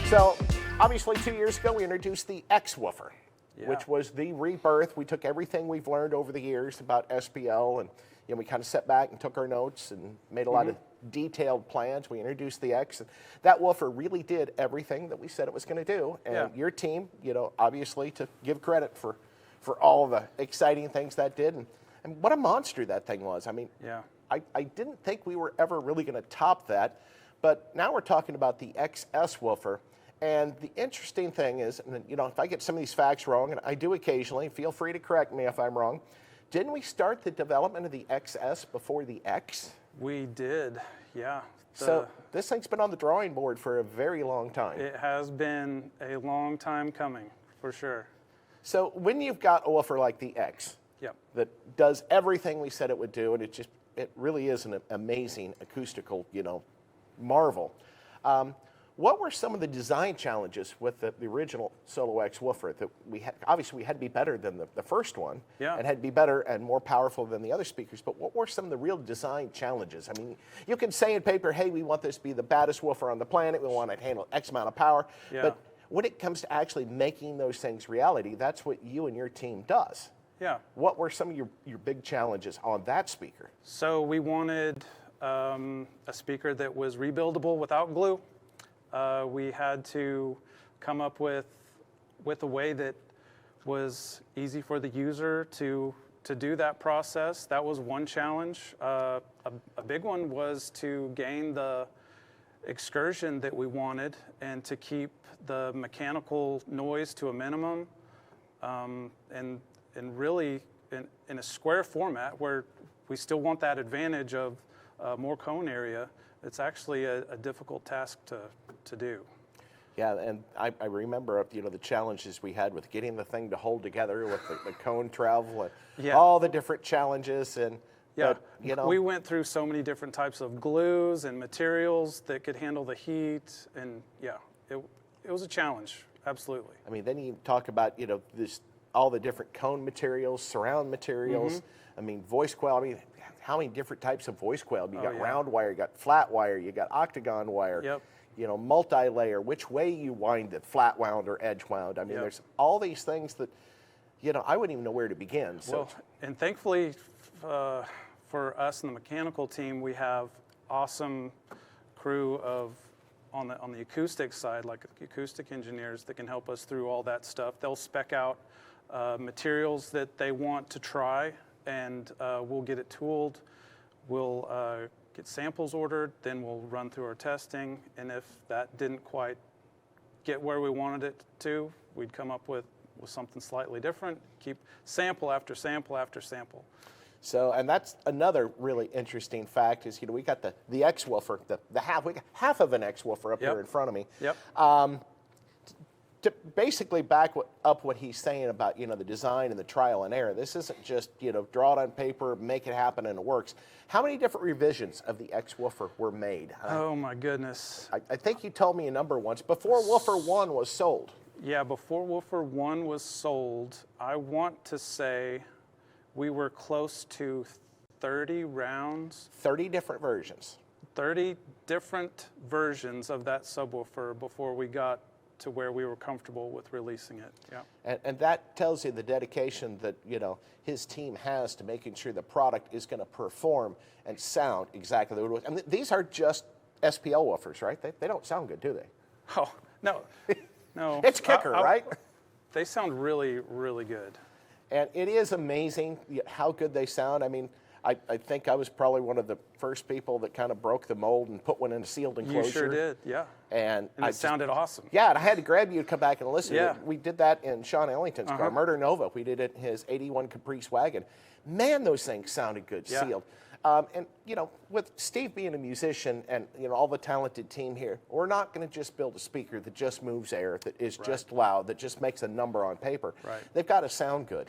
So, obviously 2 years ago, we introduced the X woofer, which was the rebirth. We took everything we've learned over the years about SPL, and we kind of sat back and took our notes and made a lot of detailed plans. We introduced the X, and that woofer really did everything that we said it was going to do. And your team, obviously to give credit for all the exciting things that did, and what a monster that thing was. I mean, I didn't think we were ever really going to top that, but now we're talking about the XS woofer. And the interesting thing is, and if I get some of these facts wrong, and I do occasionally, feel free to correct me if I'm wrong, didn't we start the development of the XS before the X? We did, yeah. So this thing's been on the drawing board for a very long time. It has been a long time coming, for sure. So when you've got a woofer like the X that does everything we said it would do, and it really is an amazing acoustical, marvel. What were some of the design challenges with the original Solo X woofer that we had? Obviously, we had to be better than the first one, and had to be better and more powerful than the other speakers. But what were some of the real design challenges? I mean, you can say in paper, hey, we want this to be the baddest woofer on the planet. We want it to handle X amount of power. But when it comes to actually making those things reality, that's what you and your team does. Yeah. What were some of your big challenges on that speaker? So we wanted a speaker that was rebuildable without glue. We had to come up with a way that was easy for the user to do that process. That was one challenge. A big one was to gain the excursion that we wanted and to keep the mechanical noise to a minimum, and really in a square format where we still want that advantage of more cone area. It's actually a difficult task to do. Yeah, and I remember the challenges we had with getting the thing to hold together with the cone travel, and all the different challenges, and we went through so many different types of glues and materials that could handle the heat, and it was a challenge, absolutely. I mean, then you talk about all the different cone materials, surround materials. I mean, voice coil. I mean, how many different types of voice coil? You got round wire, you got flat wire, you got octagon wire, multi-layer, which way you wind it, flat wound or edge wound. I mean, there's all these things that, I wouldn't even know where to begin. So. Well, and thankfully for us in the mechanical team, we have awesome crew on the acoustic side, like acoustic engineers that can help us through all that stuff. They'll spec out materials that they want to try, and we'll get it tooled. We'll get samples ordered, then we'll run through our testing, and if that didn't quite get where we wanted it to, we'd come up with something slightly different, keep sample after sample after sample. So, and that's another really interesting fact is, we got the X woofer, we got half of an X woofer up here in front of me. To basically back up what he's saying about, the design and the trial and error, this isn't just, draw it on paper, make it happen, and it works. How many different revisions of the X woofer were made? Oh, my goodness. I think you told me a number once, before woofer 1 was sold. Yeah, before woofer 1 was sold, I want to say we were close to 30 rounds. 30 different versions. 30 different versions of that subwoofer before we got to where we were comfortable with releasing it. Yeah. And that tells you the dedication that his team has to making sure the product is going to perform and sound exactly the way it was. And these are just SPL woofers, right? They don't sound good, do they? Oh, no. No. It's KICKER, right? They sound really, really good. And it is amazing how good they sound. I mean, I think I was probably one of the first people that kind of broke the mold and put one in a sealed enclosure. You sure did, yeah. And it sounded awesome. Yeah, and I had to grab you to come back and listen. Yeah. We did that in Sean Ellington's car, Murder Nova. We did it in his 81 Caprice wagon. Man, those things sounded good, sealed. And, with Steve being a musician and, all the talented team here, we're not going to just build a speaker that just moves air, that is just loud, that just makes a number on paper. Right. They've got to sound good.